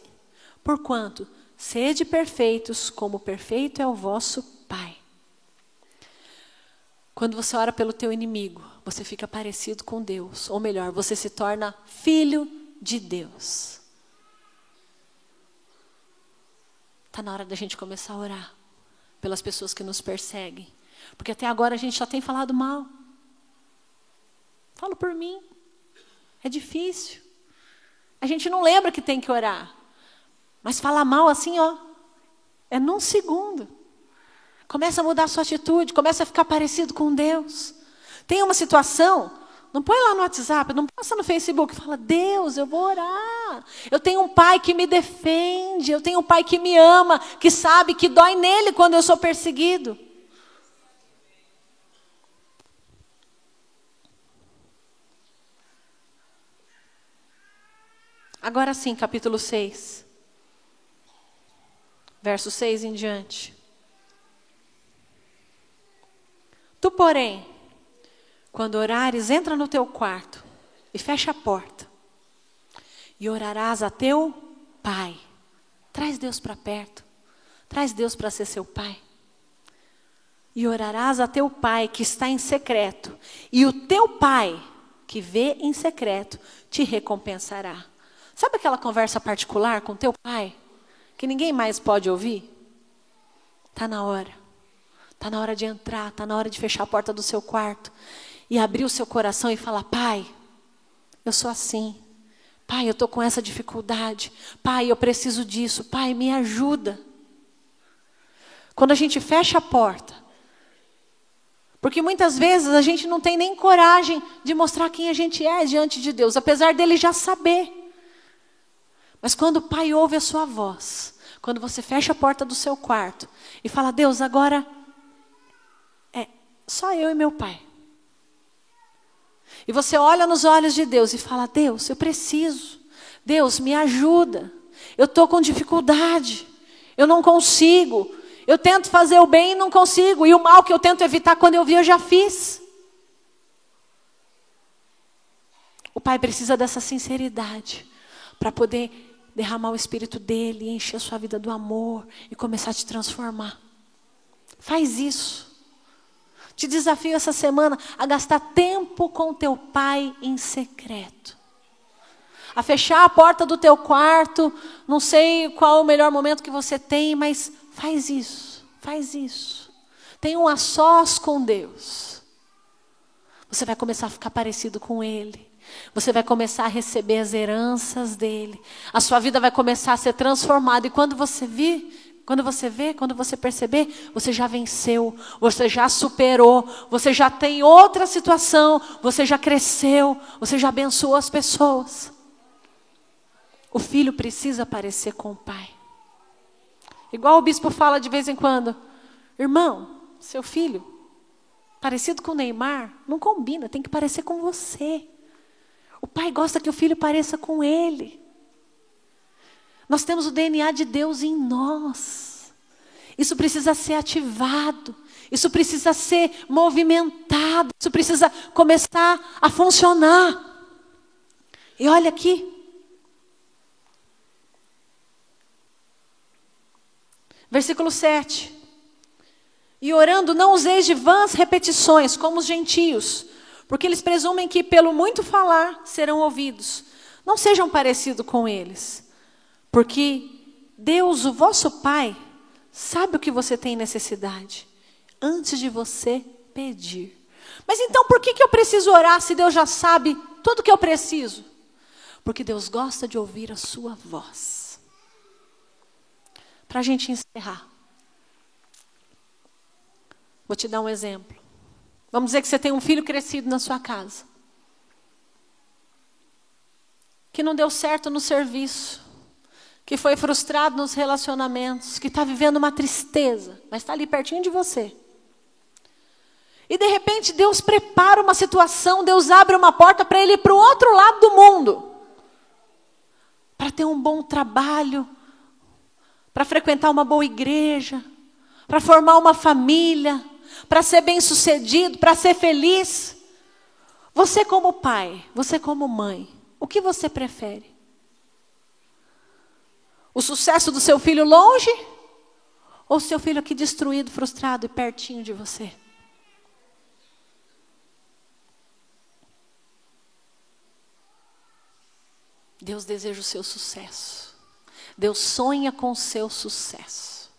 Porquanto, sede perfeitos, como perfeito é o vosso Pai. Quando você ora pelo teu inimigo, você fica parecido com Deus. Ou melhor, você se torna filho de Deus. Está na hora da gente começar a orar pelas pessoas que nos perseguem. Porque até agora a gente só tem falado mal. Falo por mim. É difícil. A gente não lembra que tem que orar. Mas falar mal assim, ó, é num segundo. Começa a mudar a sua atitude, começa a ficar parecido com Deus. Tem uma situação, não põe lá no WhatsApp, não passa no Facebook, fala, Deus, eu vou orar. Eu tenho um Pai que me defende, eu tenho um Pai que me ama, que sabe que dói nele quando eu sou perseguido. Agora sim, capítulo 6. Verso 6 em diante. Tu, porém, quando orares, entra no teu quarto e fecha a porta. E orarás a teu Pai. Traz Deus para perto. Traz Deus para ser seu Pai. E orarás a teu Pai que está em secreto. E o teu Pai que vê em secreto te recompensará. Sabe aquela conversa particular com teu pai, que ninguém mais pode ouvir? Está na hora. Está na hora de entrar, está na hora de fechar a porta do seu quarto. E abrir o seu coração e falar, Pai, eu sou assim. Pai, eu estou com essa dificuldade. Pai, eu preciso disso. Pai, me ajuda. Quando a gente fecha a porta, porque muitas vezes a gente não tem nem coragem de mostrar quem a gente é diante de Deus, apesar dele já saber. Mas quando o Pai ouve a sua voz, quando você fecha a porta do seu quarto e fala, Deus, agora é só eu e meu Pai. E você olha nos olhos de Deus e fala, Deus, eu preciso. Deus, me ajuda. Eu estou com dificuldade. Eu não consigo. Eu tento fazer o bem e não consigo. E o mal que eu tento evitar quando eu vi, eu já fiz. O Pai precisa dessa sinceridade para poder derramar o Espírito dele, encher a sua vida do amor e começar a te transformar. Faz isso. Te desafio essa semana a gastar tempo com teu Pai em secreto. A fechar a porta do teu quarto. Não sei qual o melhor momento que você tem, mas faz isso. Faz isso. Tenha um a sós com Deus. você vai começar a ficar parecido com Ele. Você vai começar a receber as heranças dele. A sua vida vai começar a ser transformada. E quando você perceber, você já venceu, você já superou, você já tem outra situação, você já cresceu, você já abençoou as pessoas. O filho precisa parecer com o pai. Igual o bispo fala de vez em quando: irmão, seu filho, parecido com o Neymar, não combina, tem que parecer com você. O pai gosta que o filho pareça com ele. Nós temos o DNA de Deus em nós. Isso precisa ser ativado. Isso precisa ser movimentado. Isso precisa começar a funcionar. E olha aqui. Versículo 7. E orando, não useis de vãs repetições, como os gentios, porque eles presumem que pelo muito falar serão ouvidos. Não sejam parecidos com eles, porque Deus, o vosso Pai, sabe o que você tem necessidade, antes de você pedir. Mas então por que eu preciso orar se Deus já sabe tudo o que eu preciso? Porque Deus gosta de ouvir a sua voz. Para a gente encerrar, vou te dar um exemplo. Vamos dizer que você tem um filho crescido na sua casa, que não deu certo no serviço, que foi frustrado nos relacionamentos, que está vivendo uma tristeza, mas está ali pertinho de você. E de repente Deus prepara uma situação, Deus abre uma porta para ele ir para o outro lado do mundo, para ter um bom trabalho, para frequentar uma boa igreja, para formar uma família, para ser bem-sucedido, para ser feliz. Você como pai, você como mãe, o que você prefere? O sucesso do seu filho longe? Ou o seu filho aqui destruído, frustrado e pertinho de você? Deus deseja o seu sucesso. Deus sonha com o seu sucesso.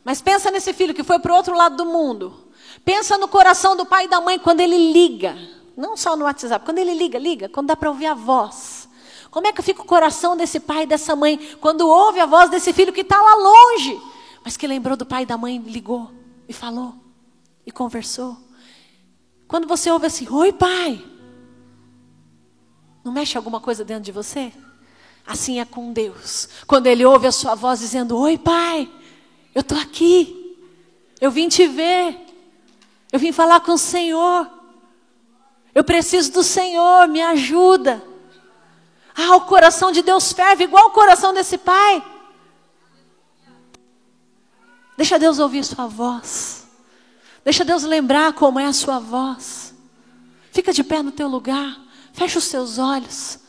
Mas pensa nesse filho que foi para o outro lado do mundo. Pensa no coração do pai e da mãe quando ele liga. Não só no WhatsApp, quando ele liga, quando dá para ouvir a voz. Como é que fica o coração desse pai e dessa mãe quando ouve a voz desse filho que está lá longe, mas que lembrou do pai e da mãe, ligou e falou e conversou? Quando você ouve assim: oi pai, não mexe alguma coisa dentro de você? Assim é com Deus. Quando Ele ouve a sua voz dizendo: oi pai, eu estou aqui, eu vim te ver, eu vim falar com o Senhor, eu preciso do Senhor, me ajuda. O coração de Deus ferve igual o coração desse pai. Deixa Deus ouvir sua voz. Deixa Deus lembrar como é a sua voz. Fica de pé no teu lugar, fecha os seus olhos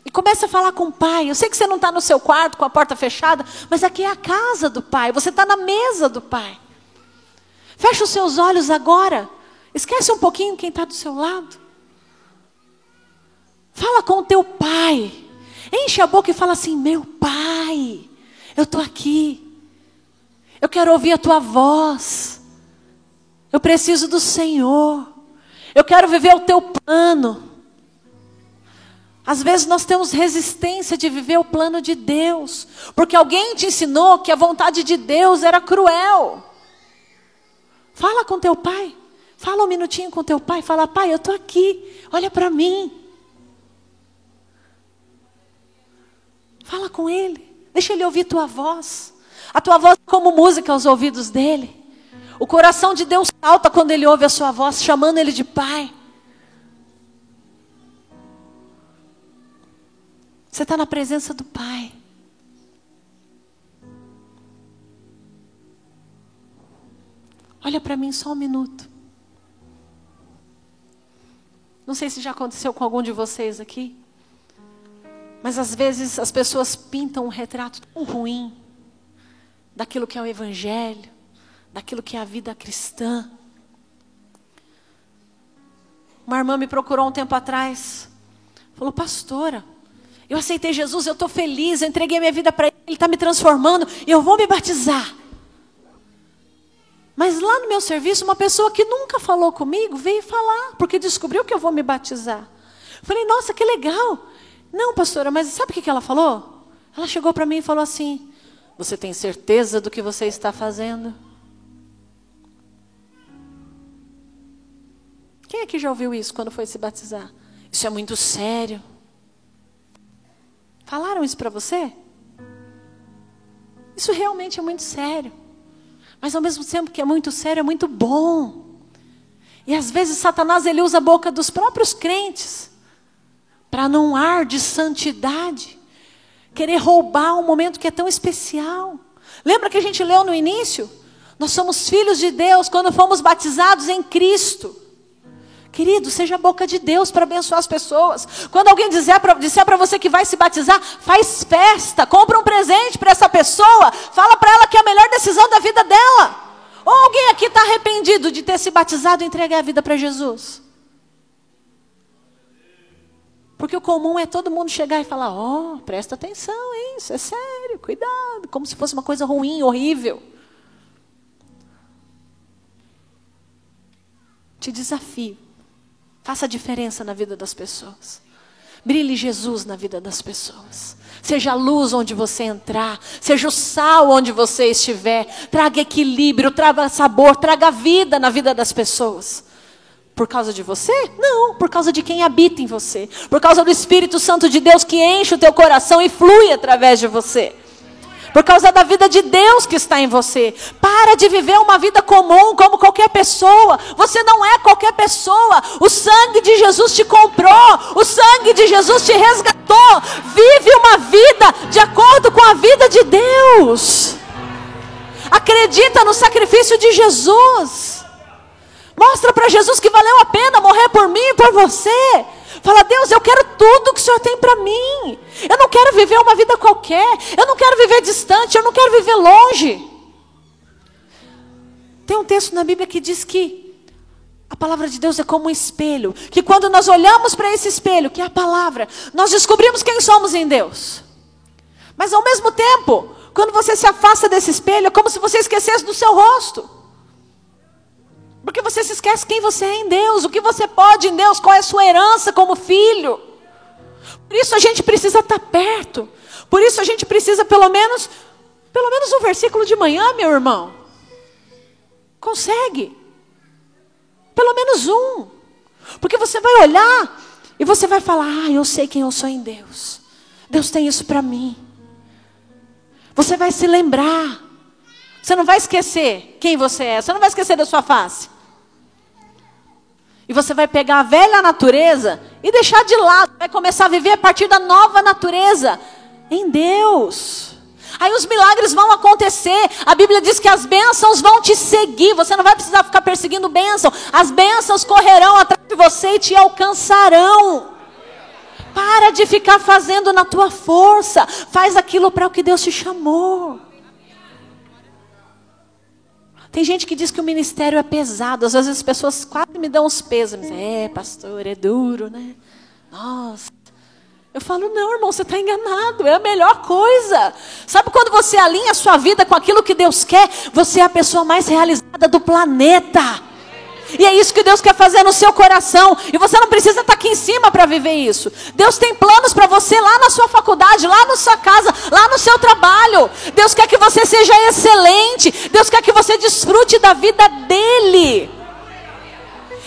e começa a falar com o pai. Eu sei que você não está no seu quarto com a porta fechada, mas aqui é a casa do pai, você está na mesa do pai. Fecha os seus olhos agora. Esquece um pouquinho quem está do seu lado. Fala com o teu pai. Enche a boca e fala assim: meu pai, eu estou aqui. Eu quero ouvir a tua voz. Eu preciso do Senhor. Eu quero viver o teu plano. Às vezes nós temos resistência de viver o plano de Deus, porque alguém te ensinou que a vontade de Deus era cruel. Fala com teu pai. Fala um minutinho com teu pai. Fala: pai, eu estou aqui. Olha para mim. Fala com ele. Deixa ele ouvir tua voz. A tua voz é como música aos ouvidos dele. O coração de Deus salta quando ele ouve a sua voz, chamando ele de pai. Você está na presença do pai. Olha para mim só um minuto. Não sei se já aconteceu com algum de vocês aqui, mas às vezes as pessoas pintam um retrato tão ruim daquilo que é o evangelho, daquilo que é a vida cristã. Uma irmã me procurou um tempo atrás, falou: pastora, eu aceitei Jesus, eu estou feliz, eu entreguei minha vida para Ele, Ele está me transformando e eu vou me batizar. Mas lá no meu serviço, uma pessoa que nunca falou comigo veio falar, porque descobriu que eu vou me batizar. Falei, nossa, que legal. Não, pastora, mas sabe o que ela falou? Ela chegou para mim e falou assim, você tem certeza do que você está fazendo? Quem aqui já ouviu isso quando foi se batizar? Isso é muito sério. Falaram isso para você? Isso realmente é muito sério. Mas ao mesmo tempo que é muito sério, é muito bom. E às vezes Satanás ele usa a boca dos próprios crentes para num ar de santidade querer roubar um momento que é tão especial. Lembra que a gente leu no início? Nós somos filhos de Deus quando fomos batizados em Cristo. Querido, seja a boca de Deus para abençoar as pessoas. Quando alguém disser para você que vai se batizar, faz festa, compra um presente para essa pessoa, fala para ela que é a melhor decisão da vida dela. Ou alguém aqui está arrependido de ter se batizado e entregar a vida para Jesus? Porque o comum é todo mundo chegar e falar, presta atenção, hein? Isso é sério, cuidado, como se fosse uma coisa ruim, horrível. Te desafio. Faça a diferença na vida das pessoas. Brilhe Jesus na vida das pessoas. Seja a luz onde você entrar. Seja o sal onde você estiver. Traga equilíbrio, traga sabor, traga vida na vida das pessoas. Por causa de você? Não, por causa de quem habita em você. Por causa do Espírito Santo de Deus que enche o teu coração e flui através de você. Por causa da vida de Deus que está em você. Para de viver uma vida comum como qualquer pessoa. Você não é qualquer pessoa. O sangue de Jesus te comprou. O sangue de Jesus te resgatou. Vive uma vida de acordo com a vida de Deus. Acredita no sacrifício de Jesus. Mostra para Jesus que valeu a pena morrer por mim e por você. Fala, Deus, eu quero tudo que o Senhor tem para mim. Eu não quero viver uma vida qualquer. Eu não quero viver distante. Eu não quero viver longe. Tem um texto na Bíblia que diz que a palavra de Deus é como um espelho. Que quando nós olhamos para esse espelho, que é a palavra, nós descobrimos quem somos em Deus. Mas ao mesmo tempo, quando você se afasta desse espelho, é como se você esquecesse do seu rosto. Porque você se esquece quem você é em Deus, o que você pode em Deus, qual é a sua herança como filho. Por isso a gente precisa estar perto. Por isso a gente precisa pelo menos um versículo de manhã, meu irmão. Consegue? Pelo menos um. Porque você vai olhar e você vai falar, eu sei quem eu sou em Deus. Deus tem isso para mim. Você vai se lembrar. Você não vai esquecer quem você é. Você não vai esquecer da sua face. E você vai pegar a velha natureza e deixar de lado. Vai começar a viver a partir da nova natureza. Em Deus. Aí os milagres vão acontecer. A Bíblia diz que as bênçãos vão te seguir. Você não vai precisar ficar perseguindo bênção. As bênçãos correrão atrás de você e te alcançarão. Para de ficar fazendo na tua força. Faz aquilo para o que Deus te chamou. Tem gente que diz que o ministério é pesado. Às vezes as pessoas quase me dão uns pêsames. Pastor, é duro, né? Nossa. Eu falo, não, irmão, você está enganado. É a melhor coisa. Sabe quando você alinha a sua vida com aquilo que Deus quer? Você é a pessoa mais realizada do planeta. E é isso que Deus quer fazer no seu coração. E você não precisa estar aqui em cima para viver isso. Deus tem planos para você lá na sua faculdade, lá na sua casa, lá no seu trabalho. Deus quer que você seja excelente. Deus quer que você desfrute da vida dEle.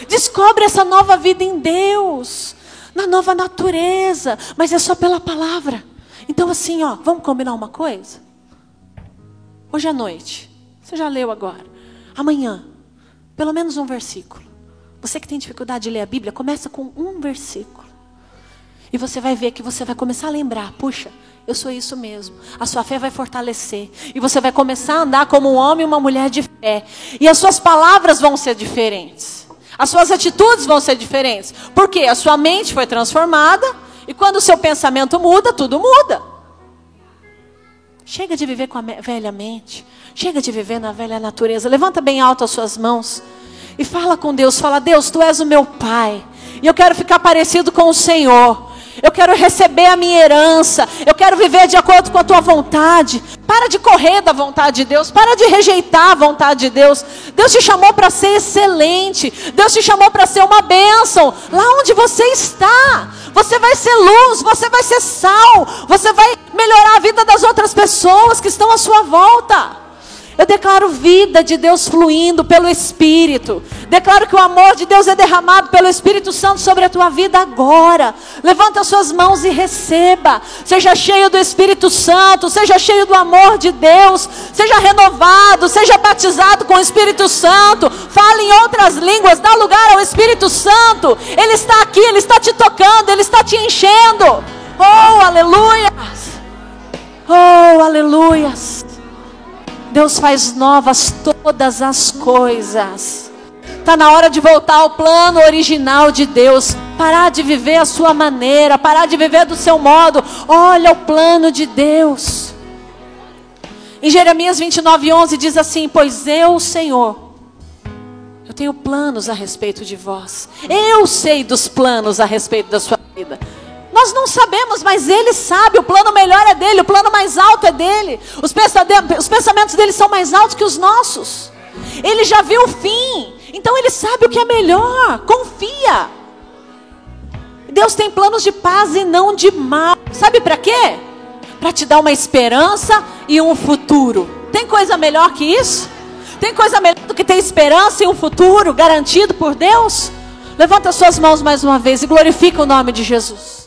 Descobre essa nova vida em Deus, na nova natureza. Mas é só pela palavra. Então assim, vamos combinar uma coisa? Hoje à noite, você já leu agora. Amanhã, pelo menos um versículo. Você que tem dificuldade de ler a Bíblia, começa com um versículo. E você vai ver que você vai começar a lembrar. Puxa, eu sou isso mesmo. A sua fé vai fortalecer. E você vai começar a andar como um homem e uma mulher de fé. E as suas palavras vão ser diferentes. As suas atitudes vão ser diferentes. Por quê? A sua mente foi transformada. E quando o seu pensamento muda, tudo muda. Chega de viver com a velha mente. Chega de viver na velha natureza. Levanta bem alto as suas mãos. E fala com Deus. Fala, Deus, Tu és o meu Pai. E eu quero ficar parecido com o Senhor. Eu quero receber a minha herança. Eu quero viver de acordo com a tua vontade. Para de correr da vontade de Deus. Para de rejeitar a vontade de Deus. Deus te chamou para ser excelente. Deus te chamou para ser uma bênção. Lá onde você está, você vai ser luz, você vai ser sal. Você vai melhorar a vida das outras pessoas que estão à sua volta. Eu declaro vida de Deus fluindo pelo Espírito. Declaro que o amor de Deus é derramado pelo Espírito Santo sobre a tua vida agora. Levanta as suas mãos e receba. Seja cheio do Espírito Santo. Seja cheio do amor de Deus. Seja renovado. Seja batizado com o Espírito Santo. Fale em outras línguas. Dá lugar ao Espírito Santo. Ele está aqui. Ele está te tocando. Ele está te enchendo. Oh, aleluias. Oh, aleluias. Deus faz novas todas as coisas. Está na hora de voltar ao plano original de Deus. Parar de viver a sua maneira. Parar de viver do seu modo. Olha o plano de Deus. Em Jeremias 29:11 diz assim: pois eu, Senhor, eu tenho planos a respeito de vós. Eu sei dos planos a respeito da sua vida. Nós não sabemos, mas Ele sabe. O plano melhor é dEle, o plano mais alto é dEle. Os pensamentos dEle são mais altos que os nossos. Ele já viu o fim, então Ele sabe o que é melhor. Confia. Deus tem planos de paz e não de mal. Sabe para quê? Para te dar uma esperança e um futuro. Tem coisa melhor que isso? Tem coisa melhor do que ter esperança e um futuro garantido por Deus? Levanta suas mãos mais uma vez e glorifica o nome de Jesus.